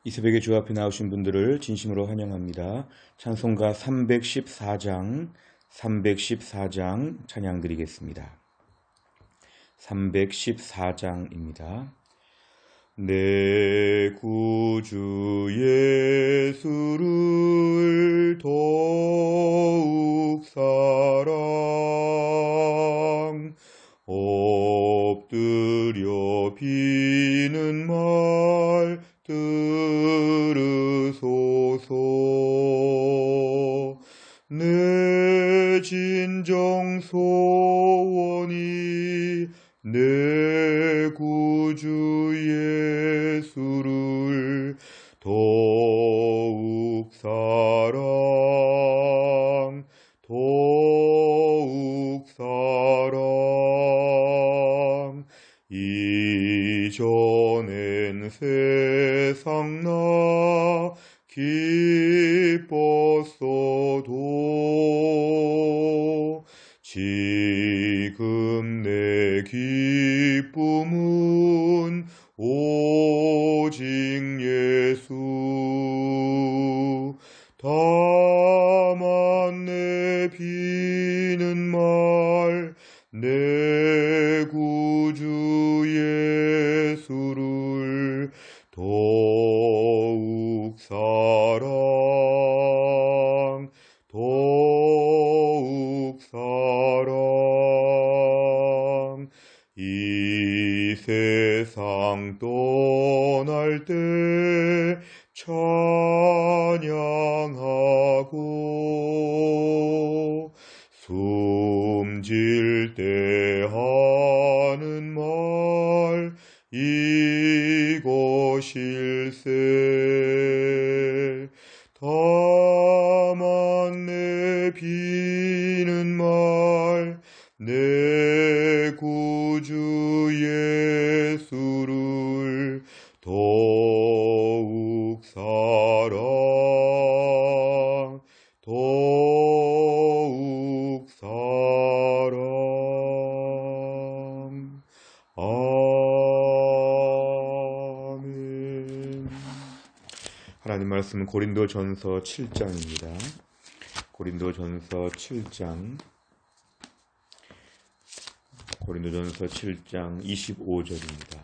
이 새벽에 주 앞에 나오신 분들을 진심으로 환영합니다. 찬송가 314장 찬양 드리겠습니다. 314장입니다. 내 구주 예수를 더욱 사랑 엎드려 비는 말 들으소서. 내 진정 소원이 내 구주 예수를 더욱 사랑 이전엔 세상 나 기뻤어도 지금 내 기쁨은 오직 예수. 다만 내 비는 말 내 구주 예수를 더욱 사랑 이 세상 떠날 때 찬양하고 숨질 때 하는 말 이것일세. 다만 내 비는 말 내 구주 예수를 더욱 사랑 아멘. 하나님 말씀은 고린도전서 7장입니다. 고린도전서 7장 25절입니다.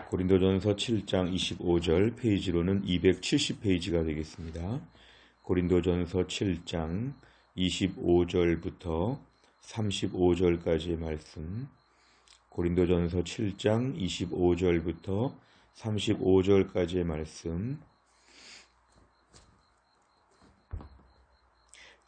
고린도전서 7장 25절 페이지로는 270페이지가 되겠습니다. 고린도전서 7장 25절부터 35절까지의 말씀, 고린도전서 7장 25절부터 35절까지의 말씀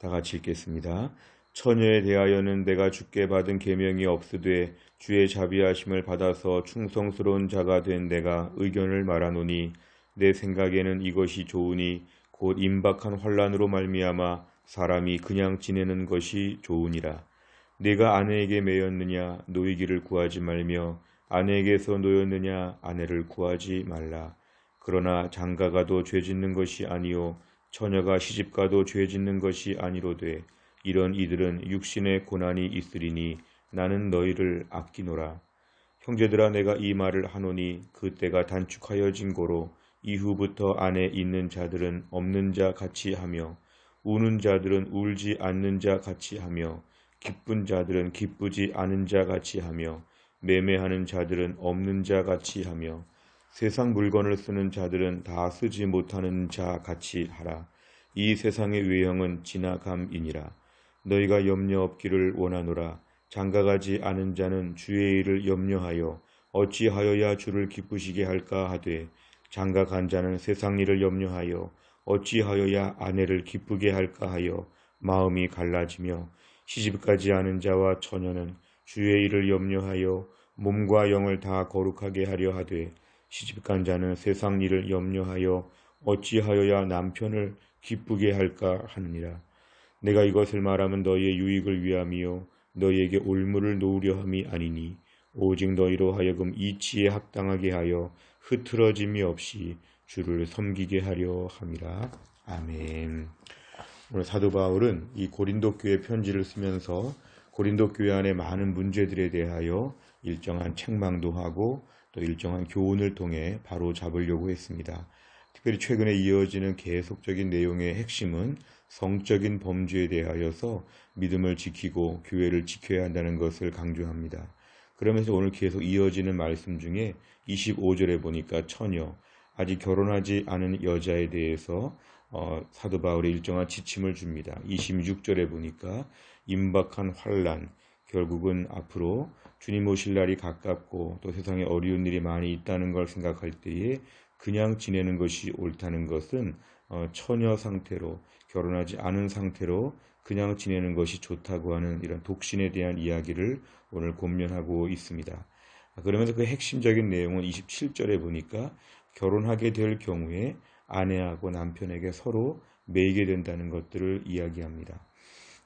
다 같이 읽겠습니다. 처녀에 대하여는 내가 주께 받은 계명이 없으되 주의 자비하심을 받아서 충성스러운 자가 된 내가 의견을 말하노니 내 생각에는 이것이 좋으니 곧 임박한 환난으로 말미암아 사람이 그냥 지내는 것이 좋으니라. 네가 아내에게 매였느냐 노이기를 구하지 말며 아내에게서 노였느냐 아내를 구하지 말라. 그러나 장가가도 죄짓는 것이 아니요 처녀가 시집가도 죄짓는 것이 아니로되 이런 이들은 육신의 고난이 있으리니 나는 너희를 아끼노라. 형제들아 내가 이 말을 하노니 그 때가 단축하여진 고로 이후부터 안에 있는 자들은 없는 자 같이 하며 우는 자들은 울지 않는 자 같이 하며 기쁜 자들은 기쁘지 않은 자 같이 하며 매매하는 자들은 없는 자 같이 하며 세상 물건을 쓰는 자들은 다 쓰지 못하는 자 같이 하라. 이 세상의 외형은 지나감이니라. 너희가 염려 없기를 원하노라. 장가가지 않은 자는 주의 일을 염려하여 어찌하여야 주를 기쁘시게 할까 하되 장가간 자는 세상 일을 염려하여 어찌하여야 아내를 기쁘게 할까 하여 마음이 갈라지며 시집가지 않은 자와 처녀는 주의 일을 염려하여 몸과 영을 다 거룩하게 하려 하되 시집간 자는 세상 일을 염려하여 어찌하여야 남편을 기쁘게 할까 하느니라. 내가 이것을 말하면 너희의 유익을 위함이요 너희에게 올무를 놓으려 함이 아니니 오직 너희로 하여금 이치에 합당하게 하여 흐트러짐이 없이 주를 섬기게 하려 함이라. 아멘. 오늘 사도 바울은 이 고린도 교회 편지를 쓰면서 고린도 교회 안에 많은 문제들에 대하여 일정한 책망도 하고 또 일정한 교훈을 통해 바로 잡으려고 했습니다. 특별히 최근에 이어지는 계속적인 내용의 핵심은 성적인 범죄에 대하여서 믿음을 지키고 교회를 지켜야 한다는 것을 강조합니다. 그러면서 오늘 계속 이어지는 말씀 중에 25절에 보니까 처녀, 아직 결혼하지 않은 여자에 대해서 사도 바울이 일정한 지침을 줍니다. 26절에 보니까 임박한 환난, 결국은 앞으로 주님 오실 날이 가깝고 또 세상에 어려운 일이 많이 있다는 걸 생각할 때에 그냥 지내는 것이 옳다는 것은 처녀 상태로 결혼하지 않은 상태로 그냥 지내는 것이 좋다고 하는 이런 독신에 대한 이야기를 오늘 권면하고 있습니다. 그러면서 그 핵심적인 내용은 27절에 보니까 결혼하게 될 경우에 아내하고 남편에게 서로 매이게 된다는 것들을 이야기합니다.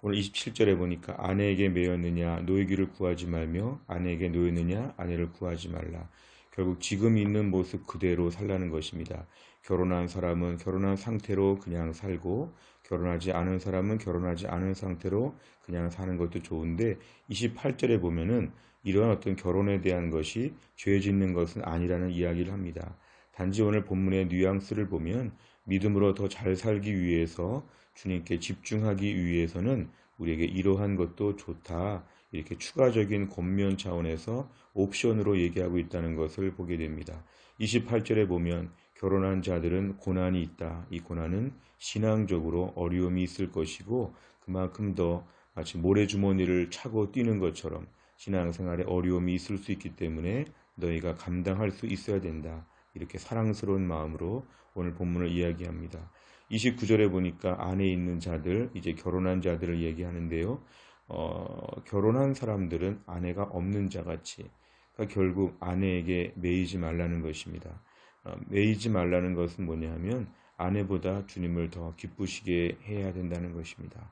오늘 27절에 보니까 아내에게 매였느냐 노이기를 구하지 말며 아내에게 노였느냐 아내를 구하지 말라. 결국 지금 있는 모습 그대로 살라는 것입니다. 결혼한 사람은 결혼한 상태로 그냥 살고 결혼하지 않은 사람은 결혼하지 않은 상태로 그냥 사는 것도 좋은데 28절에 보면은 이러한 어떤 결혼에 대한 것이 죄 짓는 것은 아니라는 이야기를 합니다. 단지 오늘 본문의 뉘앙스를 보면 믿음으로 더 잘 살기 위해서 주님께 집중하기 위해서는 우리에게 이러한 것도 좋다. 이렇게 추가적인 권면 차원에서 옵션으로 얘기하고 있다는 것을 보게 됩니다. 28절에 보면 결혼한 자들은 고난이 있다. 이 고난은 신앙적으로 어려움이 있을 것이고 그만큼 더 마치 모래주머니를 차고 뛰는 것처럼 신앙생활에 어려움이 있을 수 있기 때문에 너희가 감당할 수 있어야 된다. 이렇게 사랑스러운 마음으로 오늘 본문을 이야기합니다. 29절에 보니까 안에 있는 자들, 이제 결혼한 자들을 얘기하는데요. 결혼한 사람들은 아내가 없는 자같이 그러니까 결국 아내에게 매이지 말라는 것입니다. 매이지 말라는 것은 뭐냐 하면 아내보다 주님을 더 기쁘시게 해야 된다는 것입니다.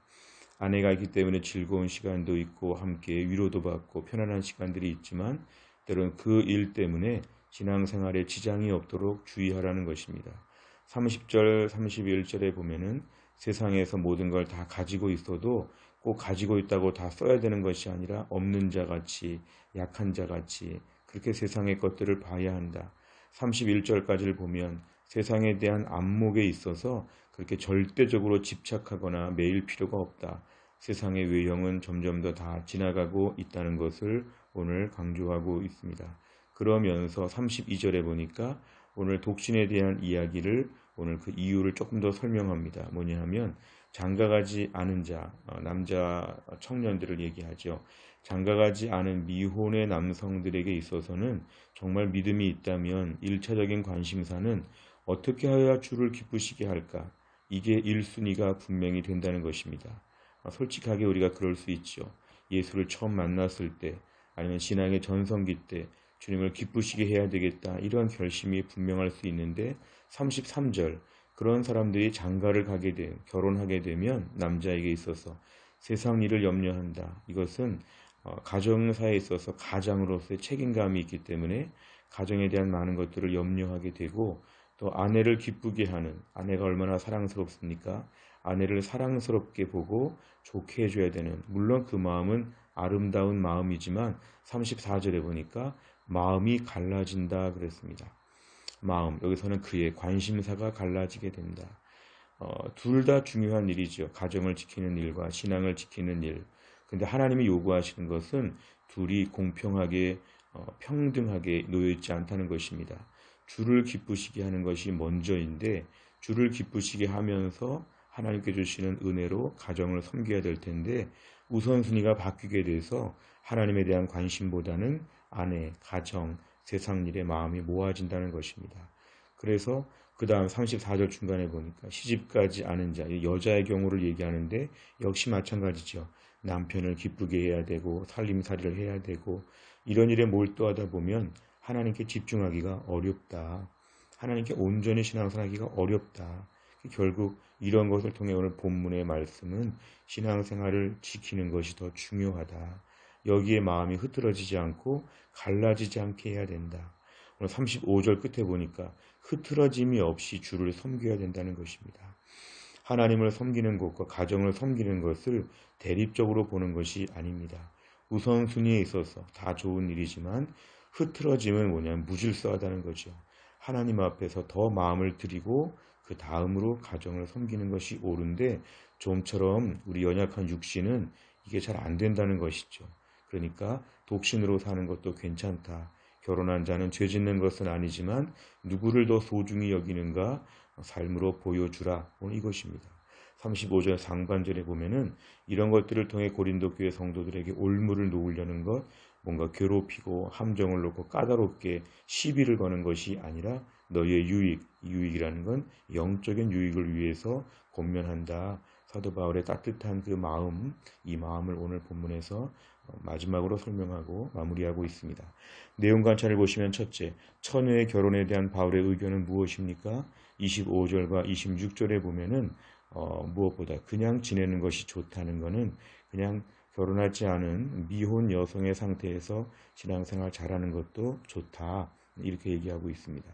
아내가 있기 때문에 즐거운 시간도 있고 함께 위로도 받고 편안한 시간들이 있지만 때로는 그 일 때문에 신앙생활에 지장이 없도록 주의하라는 것입니다. 30절, 31절에 보면은 세상에서 모든 걸 다 가지고 있어도 꼭 가지고 있다고 다 써야 되는 것이 아니라 없는 자같이 약한 자같이 그렇게 세상의 것들을 봐야 한다. 31절까지를 보면 세상에 대한 안목에 있어서 그렇게 절대적으로 집착하거나 매일 필요가 없다. 세상의 외형은 점점 더 다 지나가고 있다는 것을 오늘 강조하고 있습니다. 그러면서 32절에 보니까 오늘 독신에 대한 이야기를 오늘 그 이유를 조금 더 설명합니다. 뭐냐 하면 장가가지 않은 자, 남자 청년들을 얘기하죠. 장가가지 않은 미혼의 남성들에게 있어서는 정말 믿음이 있다면 1차적인 관심사는 어떻게 하여야 주를 기쁘시게 할까? 이게 1순위가 분명히 된다는 것입니다. 솔직하게 우리가 그럴 수 있죠. 예수를 처음 만났을 때 아니면 신앙의 전성기 때 주님을 기쁘시게 해야 되겠다 이런 결심이 분명할 수 있는데 33절 그런 사람들이 장가를 가게 돼 결혼하게 되면 남자에게 있어서 세상 일을 염려한다. 이것은 가정사에 있어서 가장으로서의 책임감이 있기 때문에 가정에 대한 많은 것들을 염려하게 되고 또 아내를 기쁘게 하는 아내가 얼마나 사랑스럽습니까? 아내를 사랑스럽게 보고 좋게 해줘야 되는 물론 그 마음은 아름다운 마음이지만 34절에 보니까 마음이 갈라진다 그랬습니다. 마음 여기서는 그의 관심사가 갈라지게 된다. 둘 다 중요한 일이죠. 가정을 지키는 일과 신앙을 지키는 일. 근데 하나님이 요구하시는 것은 둘이 공평하게 평등하게 놓여 있지 않다는 것입니다. 주를 기쁘시게 하는 것이 먼저인데 주를 기쁘시게 하면서 하나님께 주시는 은혜로 가정을 섬겨야 될 텐데 우선순위가 바뀌게 돼서 하나님에 대한 관심보다는 아내, 가정, 세상 일에 마음이 모아진다는 것입니다. 그래서 그 다음 34절 중간에 보니까 시집가지 않은 자, 여자의 경우를 얘기하는데 역시 마찬가지죠. 남편을 기쁘게 해야 되고 살림살이를 해야 되고 이런 일에 몰두하다 보면 하나님께 집중하기가 어렵다. 하나님께 온전히 신앙생활하기가 어렵다. 결국 이런 것을 통해 오늘 본문의 말씀은 신앙생활을 지키는 것이 더 중요하다. 여기에 마음이 흐트러지지 않고 갈라지지 않게 해야 된다. 오늘 35절 끝에 보니까 흐트러짐이 없이 주를 섬겨야 된다는 것입니다. 하나님을 섬기는 것과 가정을 섬기는 것을 대립적으로 보는 것이 아닙니다. 우선순위에 있어서 다 좋은 일이지만 흐트러짐은 뭐냐면 무질서하다는 거죠. 하나님 앞에서 더 마음을 드리고 그 다음으로 가정을 섬기는 것이 옳은데 좀처럼 우리 연약한 육신은 이게 잘 안 된다는 것이죠. 그러니까 독신으로 사는 것도 괜찮다. 결혼한 자는 죄 짓는 것은 아니지만 누구를 더 소중히 여기는가 삶으로 보여주라. 오늘 이것입니다. 35절 상반절에 보면은 이런 것들을 통해 고린도 교회 성도들에게 올무를 놓으려는 것, 뭔가 괴롭히고 함정을 놓고 까다롭게 시비를 거는 것이 아니라 너희의 유익이라는 건 영적인 유익을 위해서 권면한다. 사도 바울의 따뜻한 그 마음, 이 마음을 오늘 본문에서 마지막으로 설명하고 마무리하고 있습니다. 내용 관찰을 보시면 첫째, 처녀의 결혼에 대한 바울의 의견은 무엇입니까? 25절과 26절에 보면은 무엇보다 그냥 지내는 것이 좋다는 것은 그냥 결혼하지 않은 미혼 여성의 상태에서 신앙생활 잘하는 것도 좋다. 이렇게 얘기하고 있습니다.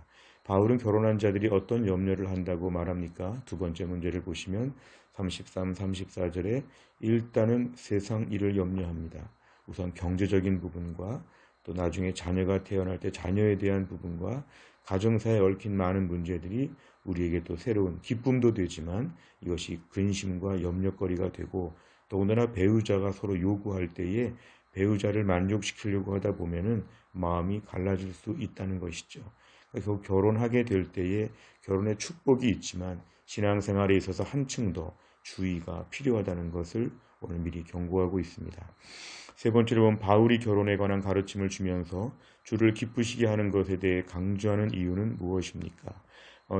바울은 결혼한 자들이 어떤 염려를 한다고 말합니까? 두 번째 문제를 보시면 33, 34절에 일단은 세상 일을 염려합니다. 우선 경제적인 부분과 또 나중에 자녀가 태어날 때 자녀에 대한 부분과 가정사에 얽힌 많은 문제들이 우리에게 또 새로운 기쁨도 되지만 이것이 근심과 염려거리가 되고 더군다나 배우자가 서로 요구할 때에 배우자를 만족시키려고 하다 보면은 마음이 갈라질 수 있다는 것이죠. 그래서 결혼하게 될 때에 결혼의 축복이 있지만 신앙생활에 있어서 한층 더 주의가 필요하다는 것을 오늘 미리 경고하고 있습니다. 세 번째로 보면 바울이 결혼에 관한 가르침을 주면서 주를 기쁘시게 하는 것에 대해 강조하는 이유는 무엇입니까?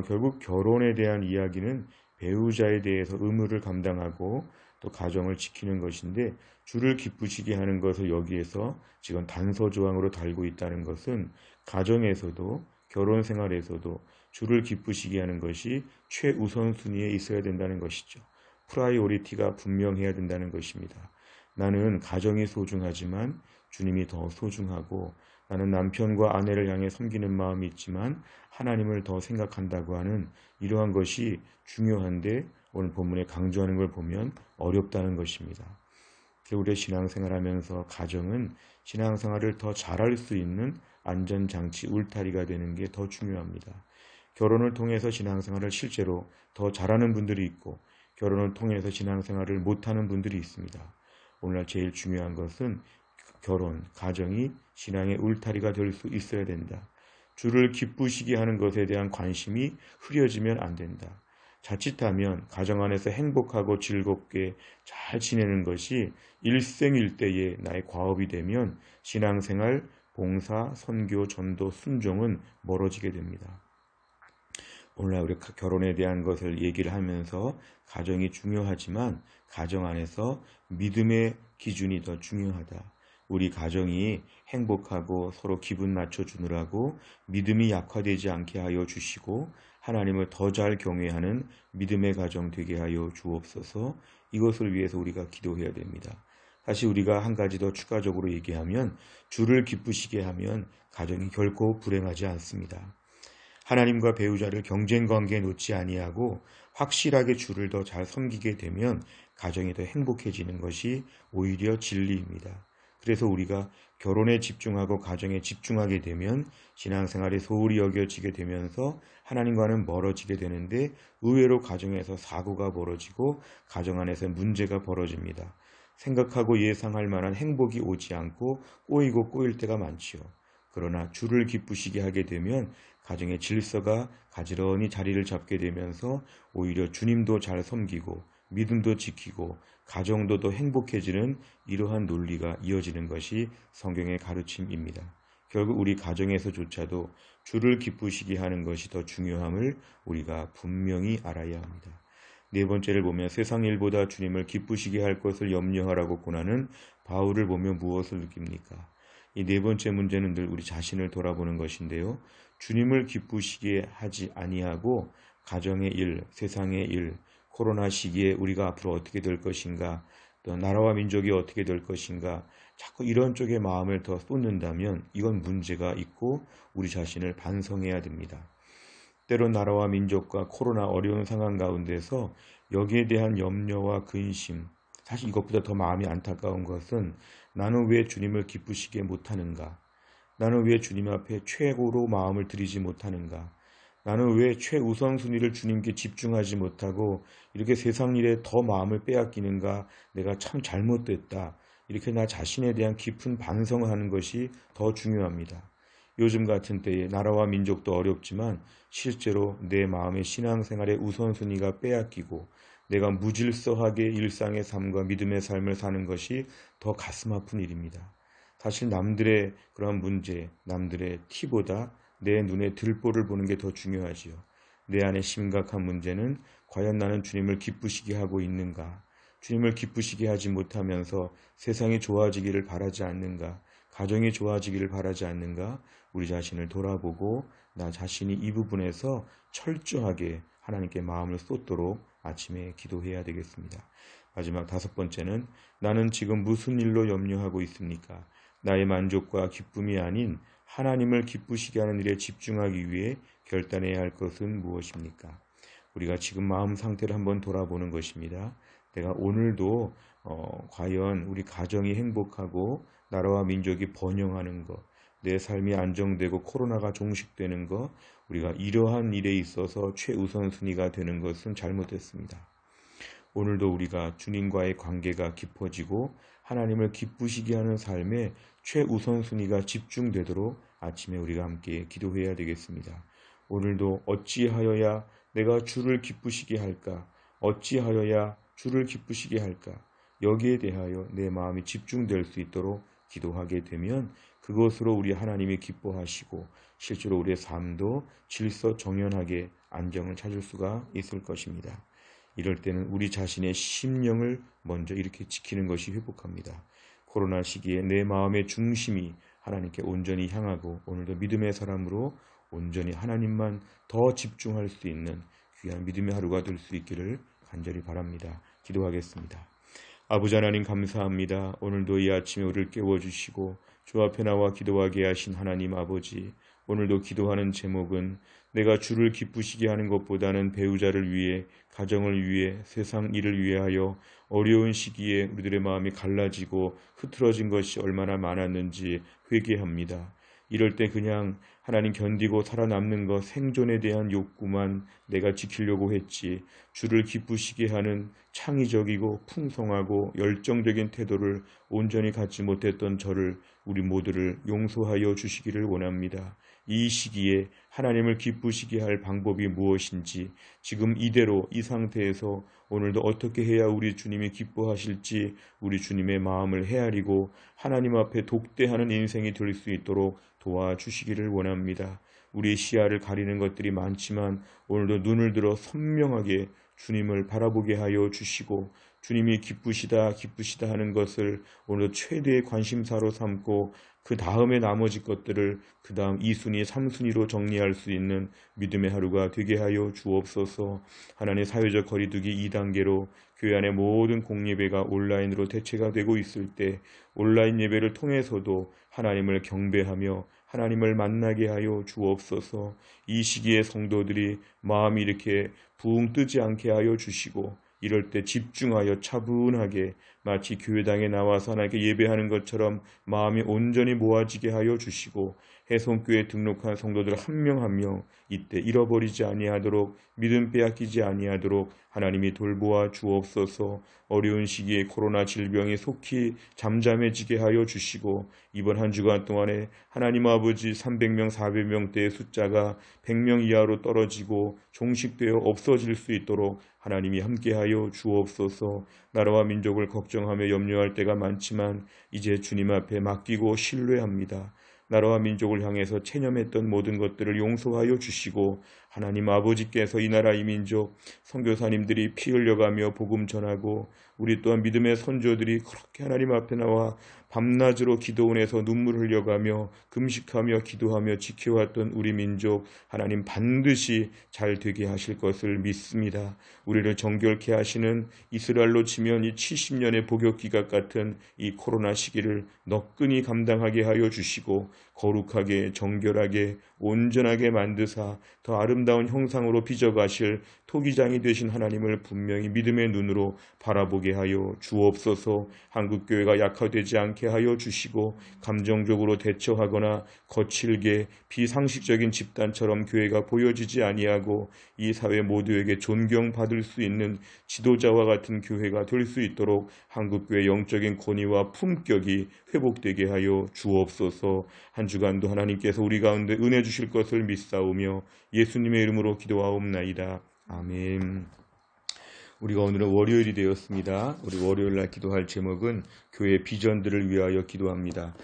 결국 결혼에 대한 이야기는 배우자에 대해서 의무를 감당하고 또 가정을 지키는 것인데 주를 기쁘시게 하는 것을 여기에서 지금 단서조항으로 달고 있다는 것은 가정에서도 결혼 생활에서도 주를 기쁘시게 하는 것이 최우선순위에 있어야 된다는 것이죠. 프라이오리티가 분명해야 된다는 것입니다. 나는 가정이 소중하지만 주님이 더 소중하고 나는 남편과 아내를 향해 섬기는 마음이 있지만 하나님을 더 생각한다고 하는 이러한 것이 중요한데 오늘 본문에 강조하는 걸 보면 어렵다는 것입니다. 우리의 신앙생활하면서 가정은 신앙생활을 더 잘할 수 있는 안전장치, 울타리가 되는 게 더 중요합니다. 결혼을 통해서 신앙생활을 실제로 더 잘하는 분들이 있고 결혼을 통해서 신앙생활을 못하는 분들이 있습니다. 오늘날 제일 중요한 것은 결혼, 가정이 신앙의 울타리가 될 수 있어야 된다. 주를 기쁘시게 하는 것에 대한 관심이 흐려지면 안 된다. 자칫하면 가정 안에서 행복하고 즐겁게 잘 지내는 것이 일생일대의 나의 과업이 되면 신앙생활, 봉사, 선교, 전도, 순종은 멀어지게 됩니다. 오늘날 우리 결혼에 대한 것을 얘기를 하면서 가정이 중요하지만 가정 안에서 믿음의 기준이 더 중요하다. 우리 가정이 행복하고 서로 기분 맞춰주느라고 믿음이 약화되지 않게 하여 주시고 하나님을 더 잘 경외하는 믿음의 가정 되게 하여 주옵소서. 이것을 위해서 우리가 기도해야 됩니다. 다시 우리가 한 가지 더 추가적으로 얘기하면 주를 기쁘시게 하면 가정이 결코 불행하지 않습니다. 하나님과 배우자를 경쟁관계에 놓지 아니하고 확실하게 주를 더 잘 섬기게 되면 가정이 더 행복해지는 것이 오히려 진리입니다. 그래서 우리가 결혼에 집중하고 가정에 집중하게 되면 신앙생활이 소홀히 여겨지게 되면서 하나님과는 멀어지게 되는데 의외로 가정에서 사고가 벌어지고 가정 안에서 문제가 벌어집니다. 생각하고 예상할 만한 행복이 오지 않고 꼬이고 꼬일 때가 많지요. 그러나 주를 기쁘시게 하게 되면 가정의 질서가 가지런히 자리를 잡게 되면서 오히려 주님도 잘 섬기고 믿음도 지키고 가정도 더 행복해지는 이러한 논리가 이어지는 것이 성경의 가르침입니다. 결국 우리 가정에서조차도 주를 기쁘시게 하는 것이 더 중요함을 우리가 분명히 알아야 합니다. 네 번째를 보면 세상 일보다 주님을 기쁘시게 할 것을 염려하라고 권하는 바울을 보며 무엇을 느낍니까? 이 네 번째 문제는 늘 우리 자신을 돌아보는 것인데요. 주님을 기쁘시게 하지 아니하고 가정의 일, 세상의 일, 코로나 시기에 우리가 앞으로 어떻게 될 것인가, 또 나라와 민족이 어떻게 될 것인가, 자꾸 이런 쪽에 마음을 더 쏟는다면 이건 문제가 있고 우리 자신을 반성해야 됩니다. 때론 나라와 민족과 코로나 어려운 상황 가운데서 여기에 대한 염려와 근심, 사실 이것보다 더 마음이 안타까운 것은 나는 왜 주님을 기쁘시게 못하는가? 나는 왜 주님 앞에 최고로 마음을 드리지 못하는가? 나는 왜 최우선순위를 주님께 집중하지 못하고 이렇게 세상 일에 더 마음을 빼앗기는가? 내가 참 잘못됐다. 이렇게 나 자신에 대한 깊은 반성을 하는 것이 더 중요합니다. 요즘 같은 때에 나라와 민족도 어렵지만 실제로 내 마음의 신앙생활의 우선순위가 빼앗기고 내가 무질서하게 일상의 삶과 믿음의 삶을 사는 것이 더 가슴 아픈 일입니다. 사실 남들의 그런 문제, 남들의 티보다 내 눈에 들보를 보는 게 더 중요하지요. 내 안에 심각한 문제는 과연 나는 주님을 기쁘시게 하고 있는가? 주님을 기쁘시게 하지 못하면서 세상이 좋아지기를 바라지 않는가? 가정이 좋아지기를 바라지 않는가? 우리 자신을 돌아보고 나 자신이 이 부분에서 철저하게 하나님께 마음을 쏟도록 아침에 기도해야 되겠습니다. 마지막 5번째는 나는 지금 무슨 일로 염려하고 있습니까? 나의 만족과 기쁨이 아닌 하나님을 기쁘시게 하는 일에 집중하기 위해 결단해야 할 것은 무엇입니까? 우리가 지금 마음 상태를 한번 돌아보는 것입니다. 내가 오늘도 과연 우리 가정이 행복하고 나라와 민족이 번영하는 것, 내 삶이 안정되고 코로나가 종식되는 것, 우리가 이러한 일에 있어서 최우선순위가 되는 것은 잘못됐습니다. 오늘도 우리가 주님과의 관계가 깊어지고 하나님을 기쁘시게 하는 삶에 최우선순위가 집중되도록 아침에 우리가 함께 기도해야 되겠습니다. 오늘도 어찌하여야 내가 주를 기쁘시게 할까? 어찌하여야 주를 기쁘시게 할까? 여기에 대하여 내 마음이 집중될 수 있도록 기도하게 되면 그것으로 우리 하나님이 기뻐하시고 실제로 우리의 삶도 질서 정연하게 안정을 찾을 수가 있을 것입니다. 이럴 때는 우리 자신의 심령을 먼저 이렇게 지키는 것이 회복합니다. 코로나 시기에 내 마음의 중심이 하나님께 온전히 향하고 오늘도 믿음의 사람으로 온전히 하나님만 더 집중할 수 있는 귀한 믿음의 하루가 될 수 있기를 간절히 바랍니다. 기도하겠습니다. 아버지 하나님 감사합니다. 오늘도 이 아침에 우리를 깨워주시고 주 앞에 나와 기도하게 하신 하나님 아버지, 오늘도 기도하는 제목은 내가 주를 기쁘시게 하는 것보다는 배우자를 위해, 가정을 위해, 세상 일을 위하여 어려운 시기에 우리들의 마음이 갈라지고 흐트러진 것이 얼마나 많았는지 회개합니다. 이럴 때 그냥 하나님 견디고 살아남는 것, 생존에 대한 욕구만 내가 지키려고 했지, 주를 기쁘시게 하는 창의적이고 풍성하고 열정적인 태도를 온전히 갖지 못했던 저를, 우리 모두를 용서하여 주시기를 원합니다. 이 시기에 하나님을 기쁘시게 할 방법이 무엇인지, 지금 이대로 이 상태에서 오늘도 어떻게 해야 우리 주님이 기뻐하실지 우리 주님의 마음을 헤아리고 하나님 앞에 독대하는 인생이 될 수 있도록 도와주시기를 원합니다. 우리의 시야를 가리는 것들이 많지만 오늘도 눈을 들어 선명하게 주님을 바라보게 하여 주시고 주님이 기쁘시다 기쁘시다 하는 것을 오늘도 최대의 관심사로 삼고 그 다음에 나머지 것들을 그 다음 2순위, 3순위로 정리할 수 있는 믿음의 하루가 되게 하여 주옵소서. 하나님의 사회적 거리두기 2단계로 교회 안의 모든 공예배가 온라인으로 대체가 되고 있을 때 온라인 예배를 통해서도 하나님을 경배하며 하나님을 만나게 하여 주옵소서. 이 시기에 성도들이 마음이 이렇게 붕 뜨지 않게 하여 주시고 이럴 때 집중하여 차분하게 마치 교회당에 나와서 하나님께 예배하는 것처럼 마음이 온전히 모아지게 하여 주시고 해송교회에 등록한 성도들 한 명 한 명 이때 잃어버리지 아니하도록 믿음 빼앗기지 아니하도록 하나님이 돌보아 주옵소서. 어려운 시기에 코로나 질병이 속히 잠잠해지게 하여 주시고 이번 한 주간 동안에 하나님 아버지 300명 400명대의 숫자가 100명 이하로 떨어지고 종식되어 없어질 수 있도록 하나님이 함께하여 주옵소서. 나라와 민족을 걱정하며 염려할 때가 많지만 이제 주님 앞에 맡기고 신뢰합니다. 나라와 민족을 향해서 체념했던 모든 것들을 용서하여 주시고 하나님 아버지께서 이 나라 이 민족 선교사님들이 피 흘려가며 복음 전하고 우리 또한 믿음의 선조들이 그렇게 하나님 앞에 나와 밤낮으로 기도원에서 눈물 흘려가며 금식하며 기도하며 지켜왔던 우리 민족 하나님 반드시 잘 되게 하실 것을 믿습니다. 우리를 정결케 하시는 이스라엘로 치면 이 70년의 복역기각 같은 이 코로나 시기를 너끈히 감당하게 하여 주시고 거룩하게 정결하게 온전하게 만드사 더 아름다운 형상으로 빚어가실 토기장이 되신 하나님을 분명히 믿음의 눈으로 바라보게 하여 주옵소서. 한국교회가 약화되지 않게 하여 주시고 감정적으로 대처하거나 거칠게 비상식적인 집단처럼 교회가 보여지지 아니하고 이 사회 모두에게 존경받을 수 있는 지도자와 같은 교회가 될 수 있도록 한국교회 영적인 권위와 품격이 회복되게 하여 주옵소서. 한 주간도 하나님께서 우리 가운데 은혜 주실 것을 믿사오며 예수님의 이름으로 기도하옵나이다. 아멘. 우리가 오늘은 월요일이 되었습니다. 우리 월요일날 기도할 제목은 교회 비전들을 위하여 기도합니다.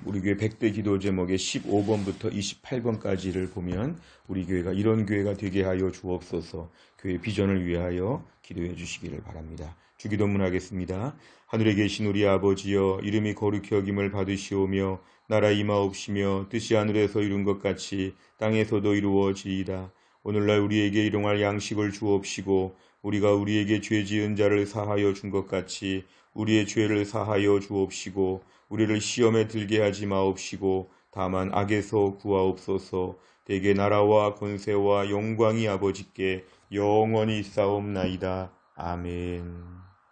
우리 교회 100대 기도 제목의 15번부터 28번까지를 보면 우리 교회가 이런 교회가 되게 하여 주옵소서. 교회 비전을 위하여 기도해 주시기를 바랍니다. 주기도문 하겠습니다. 하늘에 계신 우리 아버지여, 이름이 거룩히 여김을 받으시오며 나라 임하옵시며 뜻이 하늘에서 이룬 것 같이 땅에서도 이루어지이다. 오늘날 우리에게 일용할 양식을 주옵시고 우리가 우리에게 죄 지은 자를 사하여 준 것 같이 우리의 죄를 사하여 주옵시고 우리를 시험에 들게 하지 마옵시고 다만 악에서 구하옵소서. 대개 나라와 권세와 영광이 아버지께 영원히 있사옵나이다. 아멘.